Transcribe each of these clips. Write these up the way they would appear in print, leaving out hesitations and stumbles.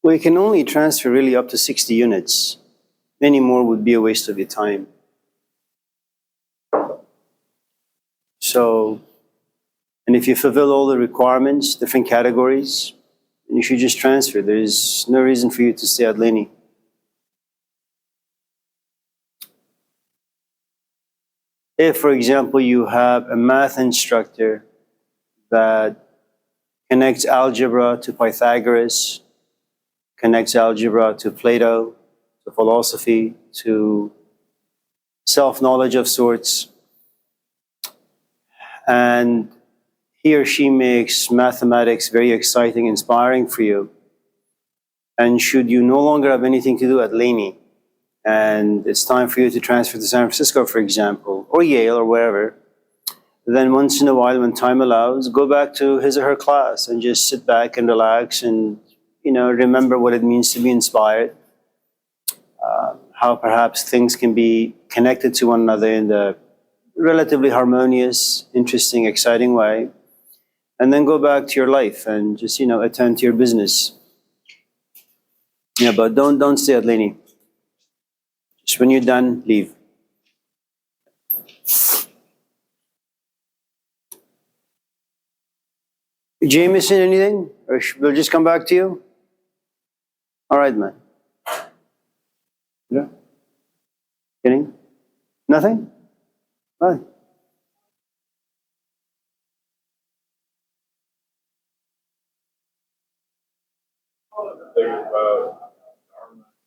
Well, you can only transfer really up to 60 units. Any more would be a waste of your time. So, and if you fulfill all the requirements, different categories, you should just transfer. There's no reason for you to stay at Leni. If, for example, you have a math instructor that connects algebra to Pythagoras, connects algebra to Plato, to philosophy, to self-knowledge of sorts, and he or she makes mathematics very exciting, inspiring for you, and should you no longer have anything to do at Leni, and it's time for you to transfer to San Francisco, for example, or Yale, or wherever, then once in a while, when time allows, go back to his or her class and just sit back and relax and, remember what it means to be inspired, how perhaps things can be connected to one another in the relatively harmonious, interesting, exciting way, and then go back to your life and just, attend to your business. Yeah, but don't stay at Leni. Just when you're done, leave. Jay missing anything? Or we'll just come back to you? All right, man. Yeah? Kidding? Nothing? All right. Think about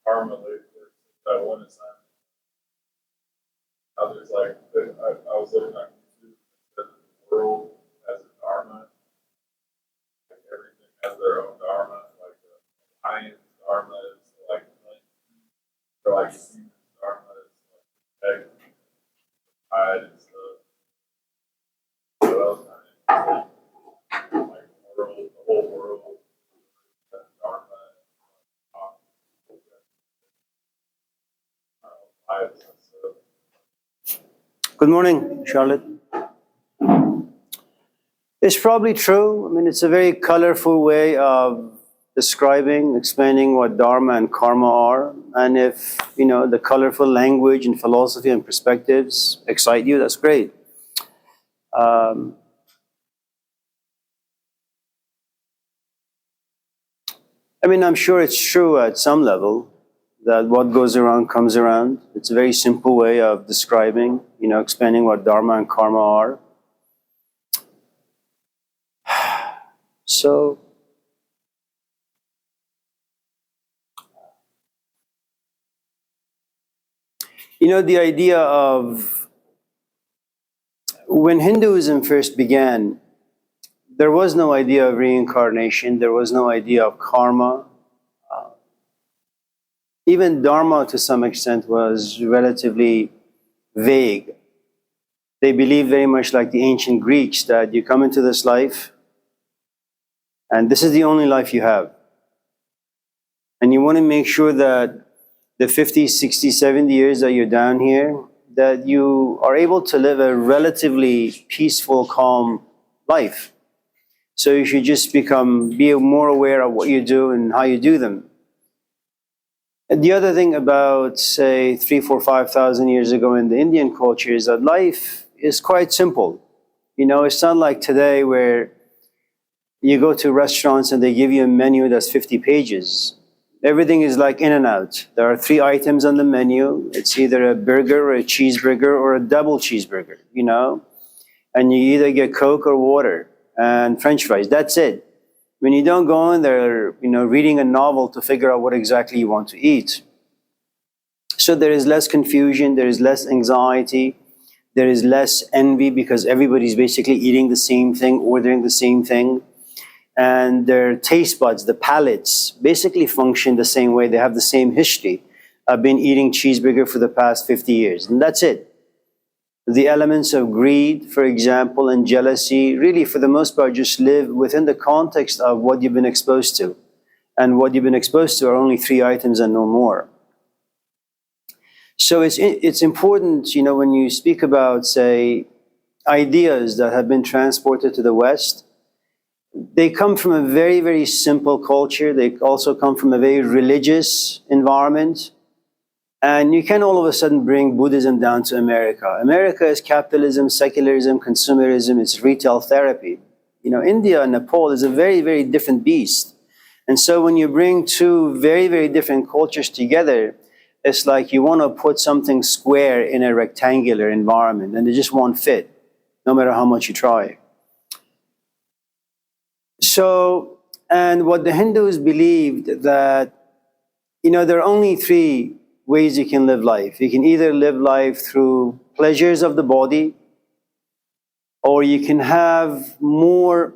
karma that one is others like I was looking at YouTube that the world has a dharma, like everything has their own dharma, like the lion's dharma is like or like human dharma is like hide and stuff. What else? Like the whole world. Good morning, Charlotte. It's probably true. I mean, it's a very colorful way of describing, explaining what dharma and karma are. And if, the colorful language and philosophy and perspectives excite you, that's great. I'm sure it's true at some level that what goes around comes around. It's a very simple way of describing, explaining what dharma and karma are. So, the idea of when Hinduism first began, there was no idea of reincarnation, there was no idea of karma. Even dharma, to some extent, was relatively vague. They believed very much like the ancient Greeks that you come into this life, and this is the only life you have. And you want to make sure that the 50, 60, 70 years that you're down here, that you are able to live a relatively peaceful, calm life. So you should just be more aware of what you do and how you do them. And the other thing about, say, 3,000, 4,000, 5,000 years ago in the Indian culture is that life is quite simple. It's not like today where you go to restaurants and they give you a menu that's 50 pages. Everything is like in and out. There are 3 items on the menu. It's either a burger or a cheeseburger or a double cheeseburger, and you either get Coke or water and French fries. That's it. When you don't go in there, reading a novel to figure out what exactly you want to eat. So there is less confusion, there is less anxiety, there is less envy because everybody's basically eating the same thing, ordering the same thing. And their taste buds, the palates, basically function the same way. They have the same history. I've been eating cheeseburger for the past 50 years, and that's it. The elements of greed, for example, and jealousy, really, for the most part, just live within the context of what you've been exposed to. And what you've been exposed to are only 3 items and no more. So it's important, when you speak about, say, ideas that have been transported to the West, They come from a very, very simple culture. They also come from a very religious environment. And you can all of a sudden bring Buddhism down to America. America is capitalism, secularism, consumerism, it's retail therapy. India and Nepal is a very, very different beast. And so when you bring two very, very different cultures together, it's like you want to put something square in a rectangular environment, and they just won't fit, no matter how much you try. So, and what the Hindus believed that, there are only three ways you can live life. You can either live life through pleasures of the body, or you can have more,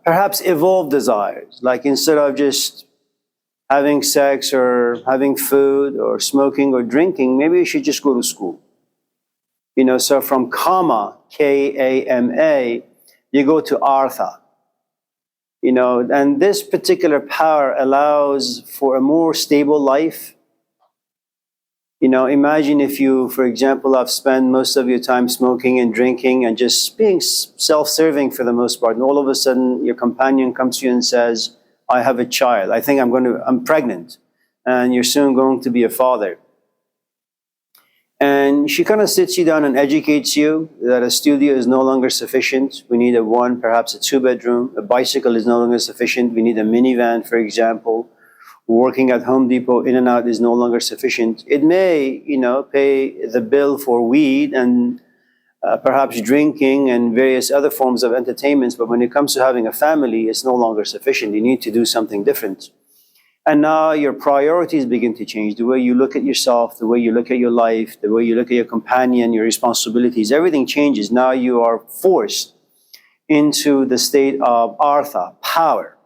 perhaps evolved desires. Like instead of just having sex or having food or smoking or drinking, maybe you should just go to school. So from kama, K-A-M-A, you go to artha. And this particular power allows for a more stable life. Imagine if you, for example, have spent most of your time smoking and drinking and just being self-serving for the most part, and all of a sudden your companion comes to you and says, I have a child. I think I'm pregnant, and you're soon going to be a father. And she kind of sits you down and educates you that a studio is no longer sufficient. We need perhaps a 2-bedroom. A bicycle is no longer sufficient. We need a minivan, for example. Working at Home Depot in and out is no longer sufficient. It may, pay the bill for weed and perhaps drinking and various other forms of entertainments, but when it comes to having a family, it's no longer sufficient. You need to do something different. And now your priorities begin to change. The way you look at yourself, the way you look at your life, the way you look at your companion, your responsibilities, everything changes. Now you are forced into the state of artha, power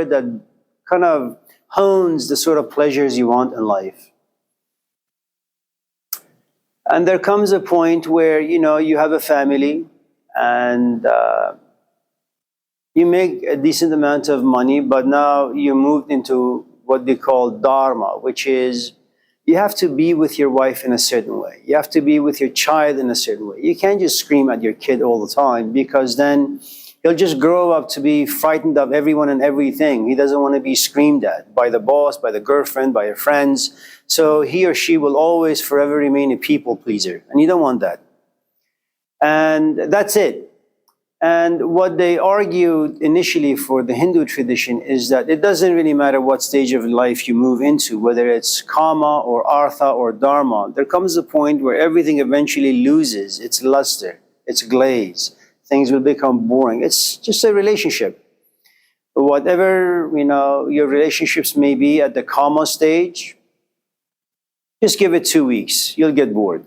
that kind of hones the sort of pleasures you want in life. And there comes a point where, you have a family and you make a decent amount of money, but now you moved into what they call dharma, which is you have to be with your wife in a certain way. You have to be with your child in a certain way. You can't just scream at your kid all the time, because then he'll just grow up to be frightened of everyone and everything. He doesn't want to be screamed at by the boss, by the girlfriend, by your friends. So he or she will always forever remain a people pleaser. And you don't want that. And that's it. And what they argued initially for the Hindu tradition is that it doesn't really matter what stage of life you move into, whether it's kama or artha or dharma. There comes a point where everything eventually loses its luster, its glaze. Things will become boring. It's just a relationship. Whatever, your relationships may be at the kama stage, just give it 2 weeks. You'll get bored.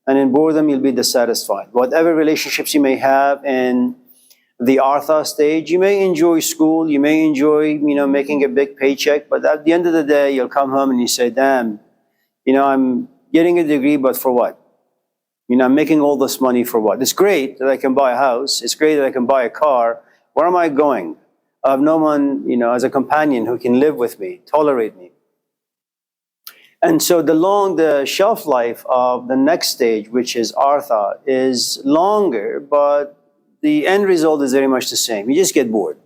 And in boredom, you'll be dissatisfied. Whatever relationships you may have in the artha stage, you may enjoy school, you may enjoy, making a big paycheck, but at the end of the day, you'll come home and you say, damn, I'm getting a degree, but for what? I'm making all this money for what? It's great that I can buy a house. It's great that I can buy a car. Where am I going? I have no one, as a companion who can live with me, tolerate me. And so the shelf life of the next stage, which is artha, is longer, but the end result is very much the same. You just get bored.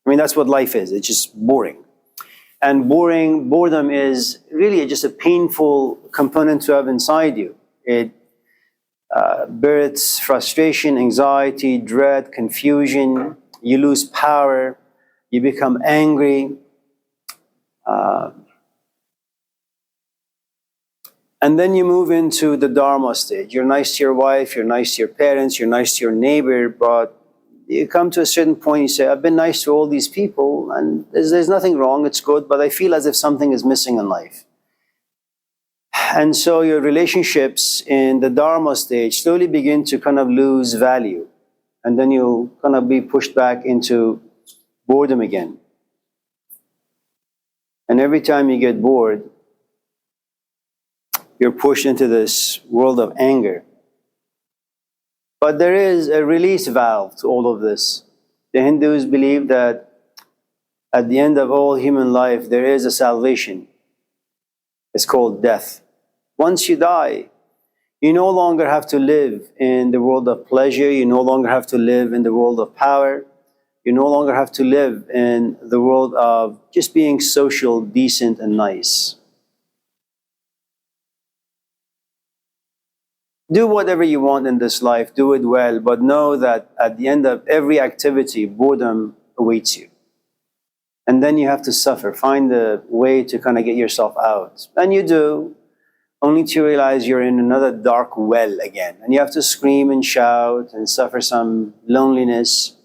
That's what life is. It's just boring. And boredom is really just a painful component to have inside you. It births frustration, anxiety, dread, confusion. You lose power. You become angry. And then you move into the dharma stage. You're nice to your wife, you're nice to your parents, you're nice to your neighbor, but you come to a certain point, you say, I've been nice to all these people, and there's nothing wrong, it's good, but I feel as if something is missing in life. And so your relationships in the dharma stage slowly begin to kind of lose value. And then you'll kind of be pushed back into boredom again. And every time you get bored, you're pushed into this world of anger. But there is a release valve to all of this. The Hindus believe that at the end of all human life, there is a salvation. It's called death. Once you die, you no longer have to live in the world of pleasure. You no longer have to live in the world of power. You no longer have to live in the world of just being social, decent, and nice. Do whatever you want in this life, do it well, but know that at the end of every activity, boredom awaits you. And then you have to suffer, find a way to kind of get yourself out. And you do, only to realize you're in another dark well again. And you have to scream and shout and suffer some loneliness.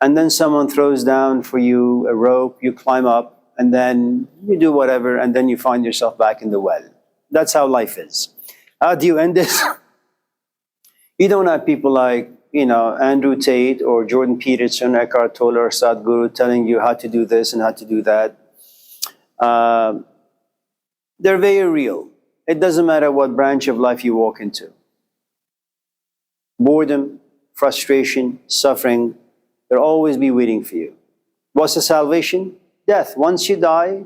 And then someone throws down for you a rope, you climb up, and then you do whatever, and then you find yourself back in the well. That's how life is. How do you end this? You don't have people like, Andrew Tate or Jordan Peterson, Eckhart Tolle, or Sadhguru telling you how to do this and how to do that. They're very real. It doesn't matter what branch of life you walk into. Boredom, frustration, suffering, they'll always be waiting for you. What's the salvation? Death. Once you die,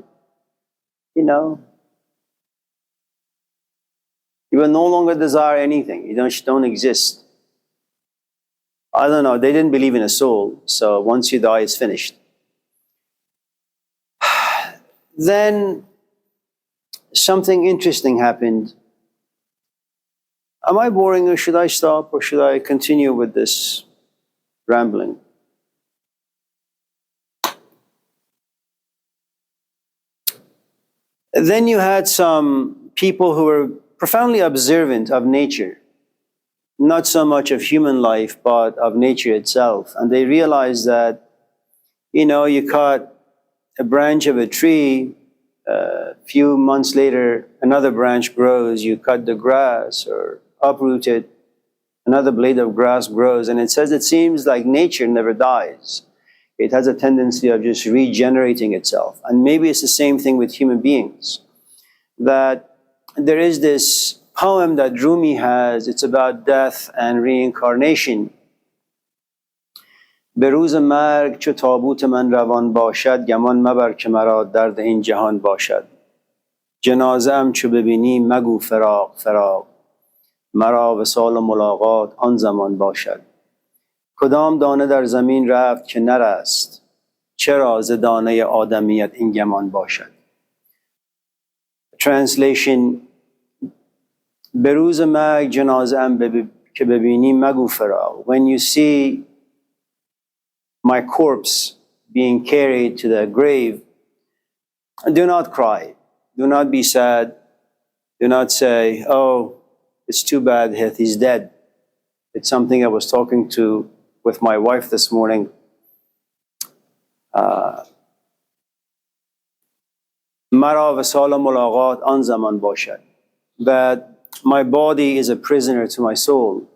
you will no longer desire anything. You don't exist. I don't know. They didn't believe in a soul. So once you die, it's finished. Then something interesting happened. Am I boring, or should I stop, or should I continue with this rambling? Then you had some people who were profoundly observant of nature, not so much of human life, but of nature itself. And they realized that, you cut a branch of a tree, a few months later, another branch grows, you cut the grass or uproot it, another blade of grass grows. And it says it seems like nature never dies. It has a tendency of just regenerating itself. And maybe it's the same thing with human beings. That there is this poem that Rumi has, it's about death and reincarnation. به روز مرگ چو تابوت من روان باشد گمان مبر که مرا درد این جهان باشد جنازه ام چو ببینی مگو فراق فراق مرا وصال و ملاقات آن زمان باشد کدام دانه در زمین رفت که نرست چرا ز دانه آدمیت این گمان باشد. Translation: به روز مرگ جنازه ام که ببینی مگو فراق. When you see my corpse being carried to the grave, do not cry, do not be sad, do not say, oh, it's too bad he's dead. It's something I was talking to with my wife this morning. مرا وصال ملاقات آن زمان باشد. That my body is a prisoner to my soul.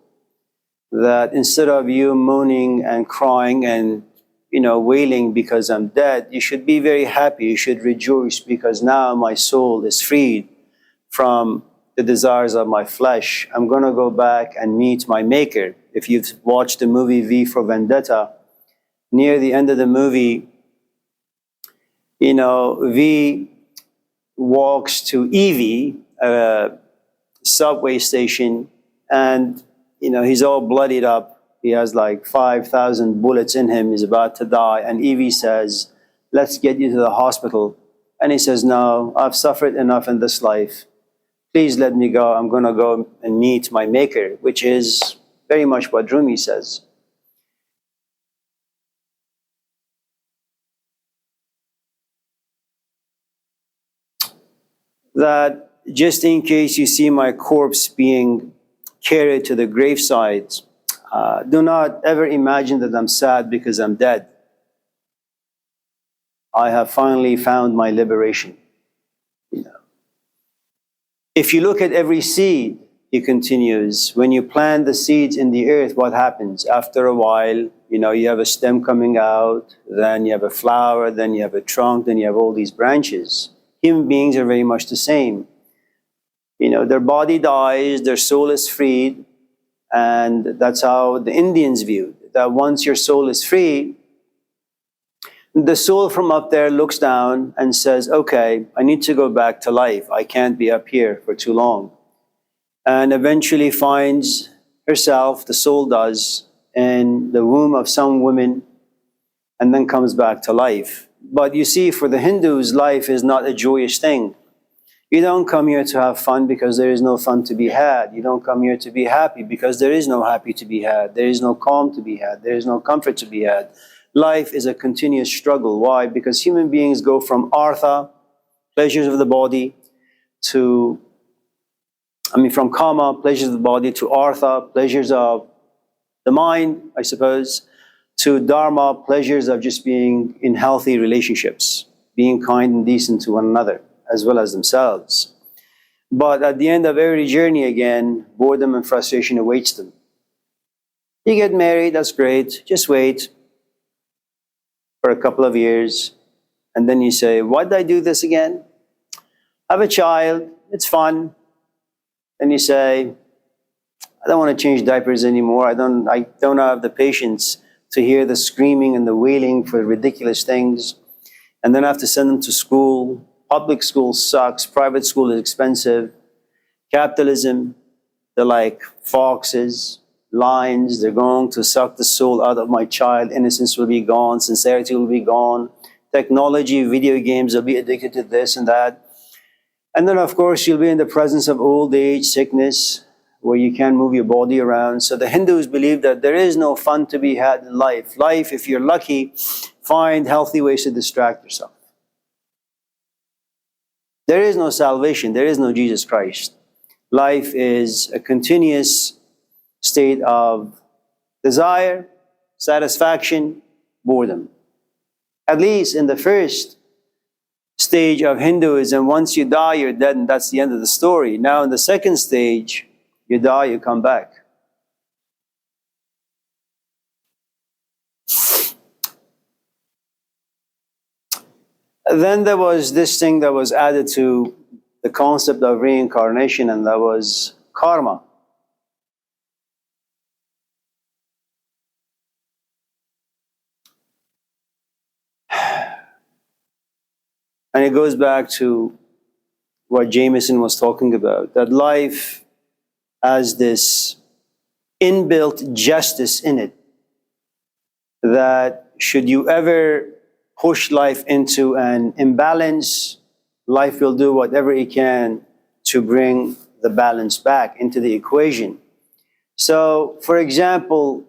That instead of you moaning and crying and wailing because I'm dead, you should be very happy, you should rejoice, because now my soul is freed from the desires of my flesh. I'm going to go back and meet my maker. If you've watched the movie V for Vendetta, near the end of the movie, V walks to Evie, a subway station, and he's all bloodied up. He has like 5,000 bullets in him. He's about to die. And Evie says, let's get you to the hospital. And he says, no, I've suffered enough in this life. Please let me go. I'm going to go and meet my maker, which is very much what Rumi says. That just in case you see my corpse being carried to the graveside, do not ever imagine that I'm sad because I'm dead. I have finally found my liberation. If you look at every seed, he continues, when you plant the seeds in the earth, what happens? After a while, you have a stem coming out, then you have a flower, then you have a trunk, then you have all these branches. Human beings are very much the same. Their body dies, their soul is freed, and that's how the Indians viewed it, that once your soul is free, the soul from up there looks down and says, okay, I need to go back to life. I can't be up here for too long. And eventually finds herself, the soul does, in the womb of some woman and then comes back to life. But you see, for the Hindus, life is not a joyous thing. You don't come here to have fun because there is no fun to be had. You don't come here to be happy because there is no happy to be had. There is no calm to be had. There is no comfort to be had. Life is a continuous struggle. Why? Because human beings go from artha, pleasures of the body, from kama, pleasures of the body, to artha, pleasures of the mind, I suppose, to dharma, pleasures of just being in healthy relationships, being kind and decent to one another, as well as themselves. But at the end of every journey, again, boredom and frustration awaits them. You get married, that's great, just wait for a couple of years, and then you say, why did I do this again? Have a child, it's fun. Then you say, I don't want to change diapers anymore. I don't have the patience to hear the screaming and the wailing for ridiculous things. And then I have to send them to school. Public school sucks. Private school is expensive. Capitalism, they're like foxes, lions. They're going to suck the soul out of my child. Innocence will be gone. Sincerity will be gone. Technology, video games, they'll be addicted to this and that. And then, of course, you'll be in the presence of old age, sickness, where you can't move your body around. So the Hindus believe that there is no fun to be had in life. Life, if you're lucky, find healthy ways to distract yourself. There is no salvation. There is no Jesus Christ. Life is a continuous state of desire, satisfaction, boredom. At least in the first stage of Hinduism, once you die, you're dead, and that's the end of the story. Now, in the second stage, you die, you come back. Then there was this thing that was added to the concept of reincarnation, and that was karma. And it goes back to what Jameson was talking about, that life has this inbuilt justice in it, that should you ever push life into an imbalance, life will do whatever it can to bring the balance back into the equation. So, for example,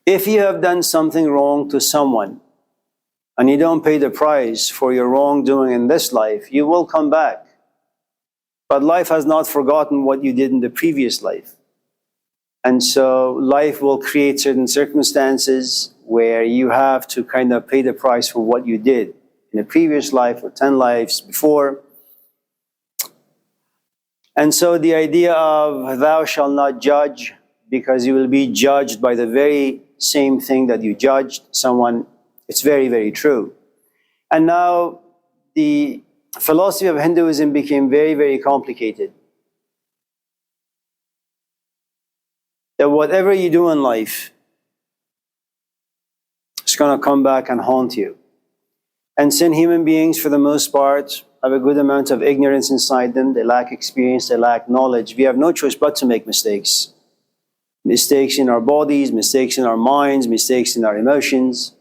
if you have done something wrong to someone and you don't pay the price for your wrongdoing in this life, you will come back. But life has not forgotten what you did in the previous life. And so life will create certain circumstances where you have to kind of pay the price for what you did in a previous life or 10 lives before. And so the idea of thou shalt not judge, because you will be judged by the very same thing that you judged someone, it's very, very true. And now the philosophy of Hinduism became very, very complicated. That whatever you do in life, it's going to come back and haunt you. And since human beings, for the most part, have a good amount of ignorance inside them, they lack experience, they lack knowledge, we have no choice but to make mistakes. Mistakes in our bodies, mistakes in our minds, mistakes in our emotions.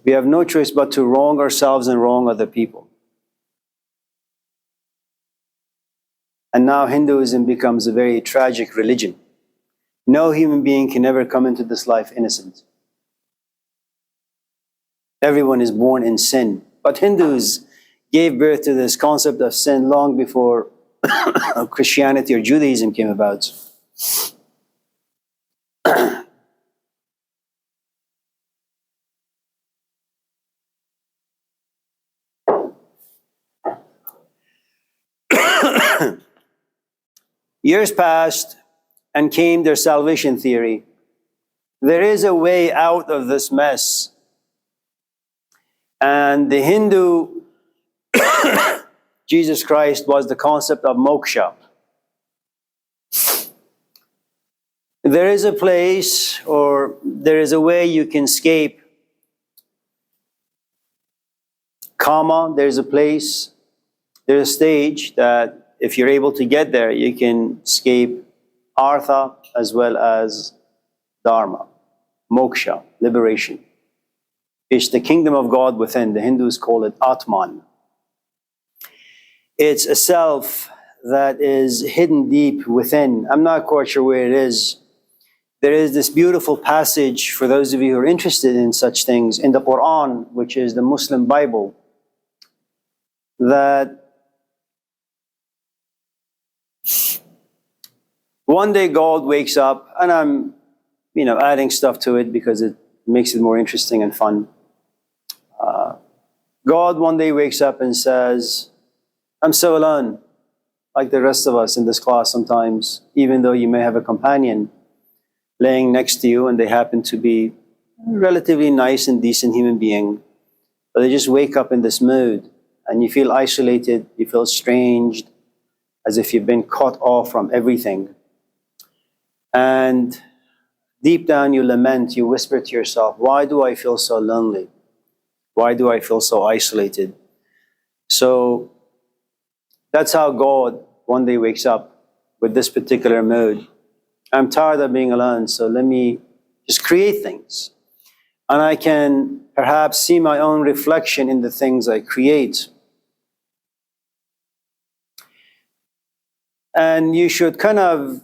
We have no choice but to wrong ourselves and wrong other people. And now Hinduism becomes a very tragic religion. No human being can ever come into this life innocent. Everyone is born in sin. But Hindus gave birth to this concept of sin long before Christianity or Judaism came about. Years passed and came their salvation theory. There is a way out of this mess. And the Hindu Jesus Christ was the concept of moksha. There is a place, or there is a way you can escape karma. There's a stage that if you're able to get there, you can escape artha as well as dharma, moksha, liberation. It's the kingdom of God within. The Hindus call it Atman. It's a self that is hidden deep within. I'm not quite sure where it is. There is this beautiful passage, for those of you who are interested in such things, in the Quran, which is the Muslim Bible, that one day God wakes up, and I'm, adding stuff to it because it makes it more interesting and fun. God one day wakes up and says, I'm so alone, like the rest of us in this class sometimes, even though you may have a companion laying next to you and they happen to be a relatively nice and decent human being, but they just wake up in this mood and you feel isolated, you feel estranged, as if you've been cut off from everything. And deep down you lament, you whisper to yourself, why do I feel so lonely? Why do I feel so isolated? So that's how God one day wakes up with this particular mood. I'm tired of being alone, so let me just create things. And I can perhaps see my own reflection in the things I create. And you should kind of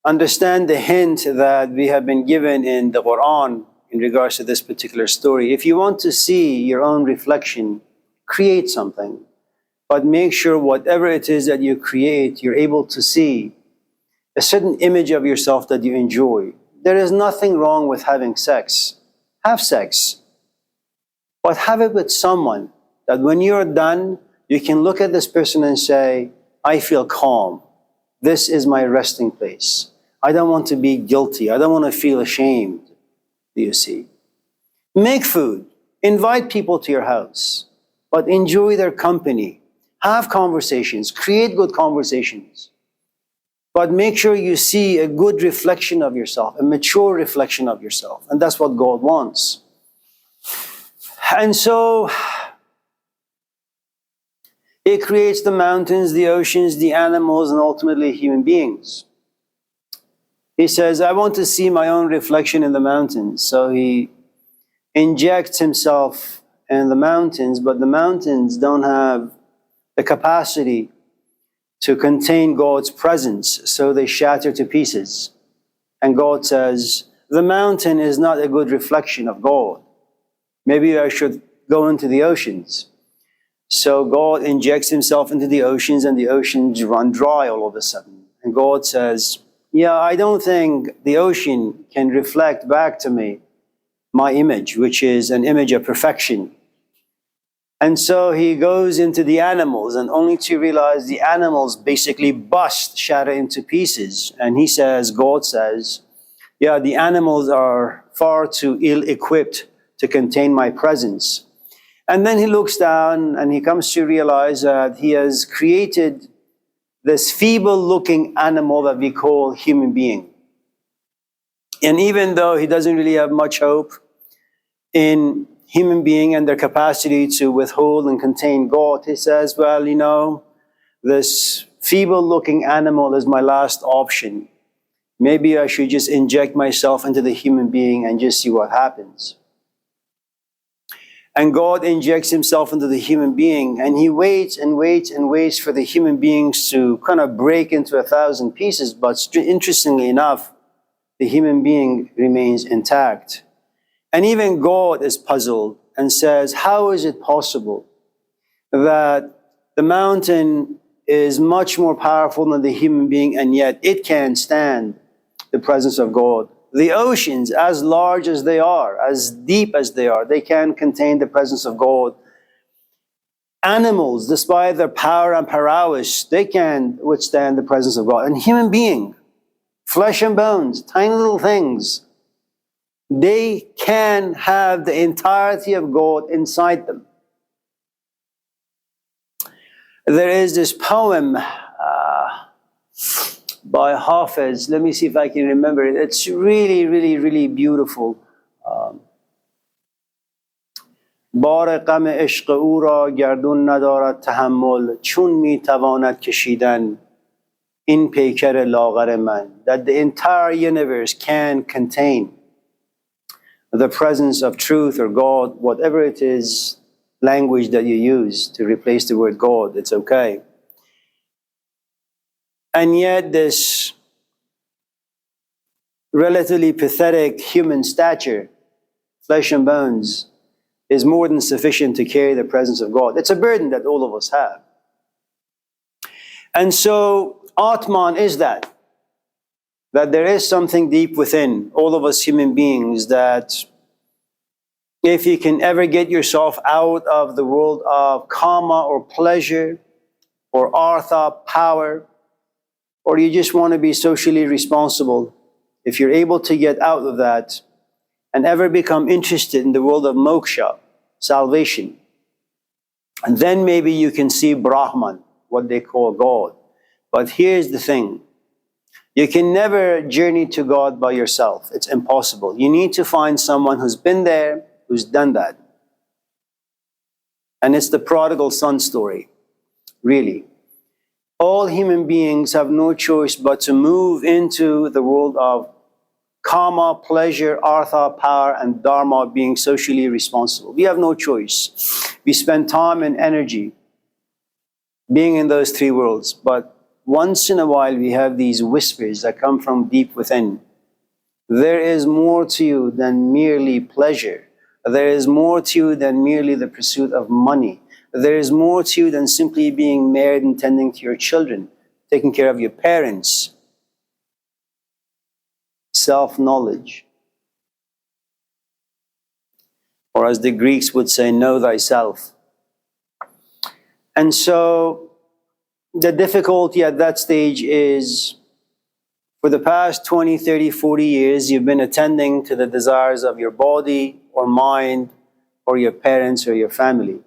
understand the hint that we have been given in the Quran in regards to this particular story. If you want to see your own reflection, create something. But make sure whatever it is that you create, you're able to see a certain image of yourself that you enjoy. There is nothing wrong with having sex. Have sex. But have it with someone that when you're done, you can look at this person and say, I feel calm. This is my resting place. I don't want to be guilty. I don't want to feel ashamed. Do you see? Make food. Invite people to your house. But enjoy their company. Have conversations. Create good conversations. But make sure you see a good reflection of yourself, a mature reflection of yourself. And that's what God wants. And so it creates the mountains, the oceans, the animals, and ultimately human beings. He says, I want to see my own reflection in the mountains. So he injects himself in the mountains, but the mountains don't have the capacity to contain God's presence, so they shatter to pieces. And God says, the mountain is not a good reflection of God. Maybe I should go into the oceans. So God injects himself into the oceans, and the oceans run dry all of a sudden. And God says, yeah, I don't think the ocean can reflect back to me my image, which is an image of perfection. And so he goes into the animals, and only to realize the animals basically shatter into pieces. And he says, God says, yeah, the animals are far too ill-equipped to contain my presence. And then he looks down and he comes to realize that he has created this feeble-looking animal that we call human being. And even though he doesn't really have much hope in human being and their capacity to withhold and contain God, he says, well, this feeble-looking animal is my last option. Maybe I should just inject myself into the human being and just see what happens. And God injects himself into the human being, and he waits and waits and waits for the human beings to kind of break into 1,000 pieces. But interestingly enough, the human being remains intact. And even God is puzzled and says, how is it possible that the mountain is much more powerful than the human being, and yet it can stand the presence of God? The oceans, as large as they are, as deep as they are, they can contain the presence of God. Animals, despite their power and prowess, they can withstand the presence of God. And human being, flesh and bones, tiny little things, they can have the entirety of God inside them. There is this poem by Hafiz. Let me see if I can remember it. It's really, really, really beautiful. بار غم عشق او را گردون ندارد تحمل چون می تواند کشیدن in peykar laghar man, that the entire universe can contain the presence of truth or God, whatever it is, language that you use to replace the word God, it's okay. And yet this relatively pathetic human stature, flesh and bones, is more than sufficient to carry the presence of God. It's a burden that all of us have. And so Atman is that there is something deep within all of us human beings that if you can ever get yourself out of the world of karma or pleasure or artha, power, or you just want to be socially responsible, if you're able to get out of that and ever become interested in the world of moksha, salvation, and then maybe you can see Brahman, what they call God. But here's the thing. You can never journey to God by yourself. It's impossible. You need to find someone who's been there, who's done that. And it's the prodigal son story, really. All human beings have no choice but to move into the world of karma, pleasure, artha, power, and dharma, being socially responsible. We have no choice. We spend time and energy being in those three worlds. But once in a while, we have these whispers that come from deep within. There is more to you than merely pleasure. There is more to you than merely the pursuit of money. There is more to you than simply being married and tending to your children, taking care of your parents. Self-knowledge. Or as the Greeks would say, know thyself. And so the difficulty at that stage is, for the past 20, 30, 40 years, you've been attending to the desires of your body or mind or your parents or your family.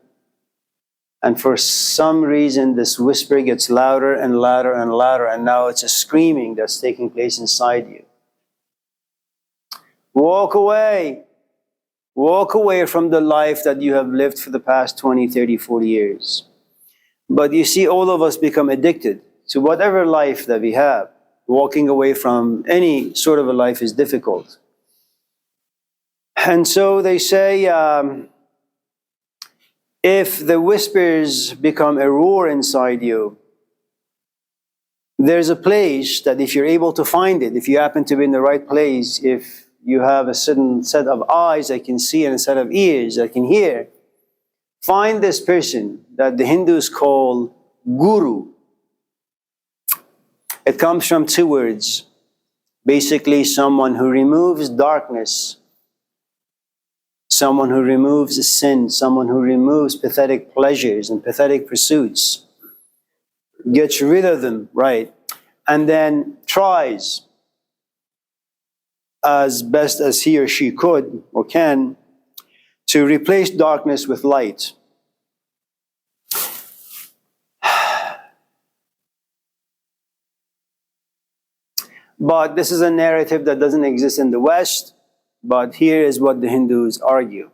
And for some reason, this whisper gets louder and louder and louder, and now it's a screaming that's taking place inside you. Walk away. Walk away from the life that you have lived for the past 20, 30, 40 years. But you see, all of us become addicted to whatever life that we have. Walking away from any sort of a life is difficult. And so they say, if the whispers become a roar inside you, there's a place that if you're able to find it, if you happen to be in the right place, if you have a certain set of eyes that can see and a set of ears that can hear, find this person that the Hindus call Guru. It comes from two words. Basically, someone who removes darkness, someone who removes sin, someone who removes pathetic pleasures and pathetic pursuits, gets rid of them, right? And then tries, as best as he or she could or can, to replace darkness with light. But this is a narrative that doesn't exist in the West, but here is what the Hindus argue.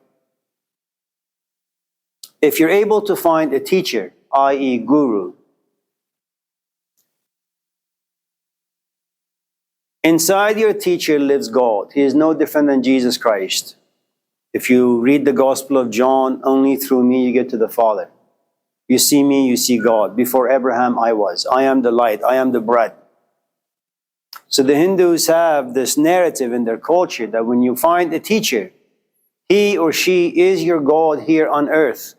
If you're able to find a teacher, i.e. guru, inside your teacher lives God. He is no different than Jesus Christ. If you read the Gospel of John, only through me you get to the Father. You see me, you see God. Before Abraham, I was. I am the light. I am the bread. So the Hindus have this narrative in their culture that when you find a teacher, he or she is your God here on earth.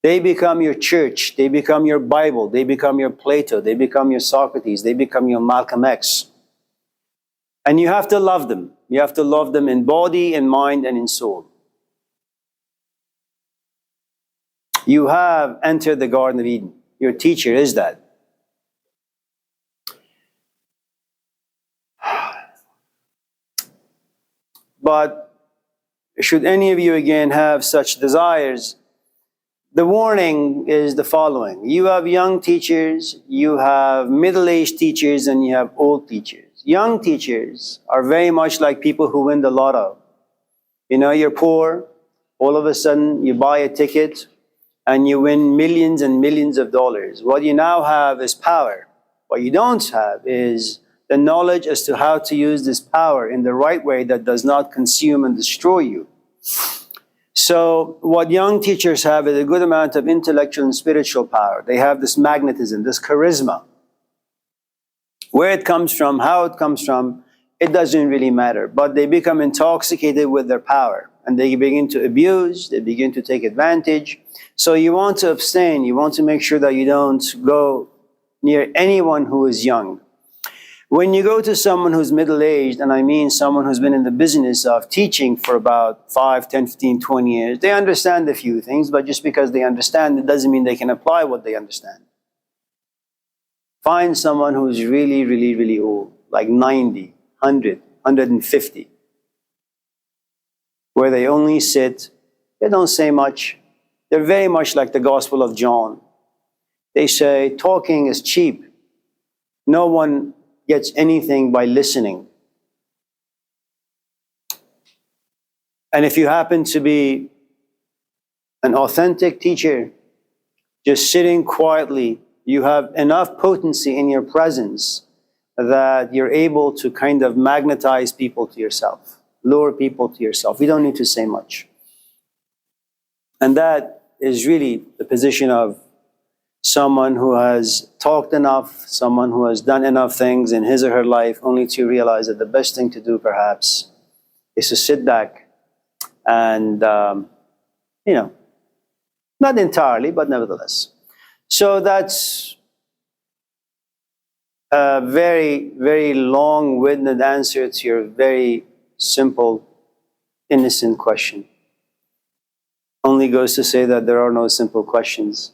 They become your church. They become your Bible. They become your Plato. They become your Socrates. They become your Malcolm X. And you have to love them. You have to love them in body, in mind, and in soul. You have entered the Garden of Eden. Your teacher is that. But should any of you again have such desires, the warning is the following. You have young teachers, you have middle-aged teachers, and you have old teachers. Young teachers are very much like people who win the lotto. You know, you're poor, all of a sudden you buy a ticket and you win millions and millions of dollars. What you now have is power. What you don't have is the knowledge as to how to use this power in the right way that does not consume and destroy you. So what young teachers have is a good amount of intellectual and spiritual power. They have this magnetism, this charisma. Where it comes from, how it comes from, it doesn't really matter. But they become intoxicated with their power. And they begin to abuse, they begin to take advantage. So you want to abstain, you want to make sure that you don't go near anyone who is young. When you go to someone who's middle-aged, and I mean someone who's been in the business of teaching for about 5, 10, 15, 20 years, they understand a few things, but just because they understand, it doesn't mean they can apply what they understand. Find someone who's really, really, really old, like 90, 100, 150, where they only sit, they don't say much. They're very much like the Gospel of John. They say, talking is cheap. No one gets anything by listening. And if you happen to be an authentic teacher, just sitting quietly, you have enough potency in your presence that you're able to kind of magnetize people to yourself, lure people to yourself. You don't need to say much. And that is really the position of someone who has talked enough, someone who has done enough things in his or her life, only to realize that the best thing to do perhaps is to sit back and, not entirely, but nevertheless. So that's a very, very long-winded answer to your very simple, innocent question. Only goes to say that there are no simple questions.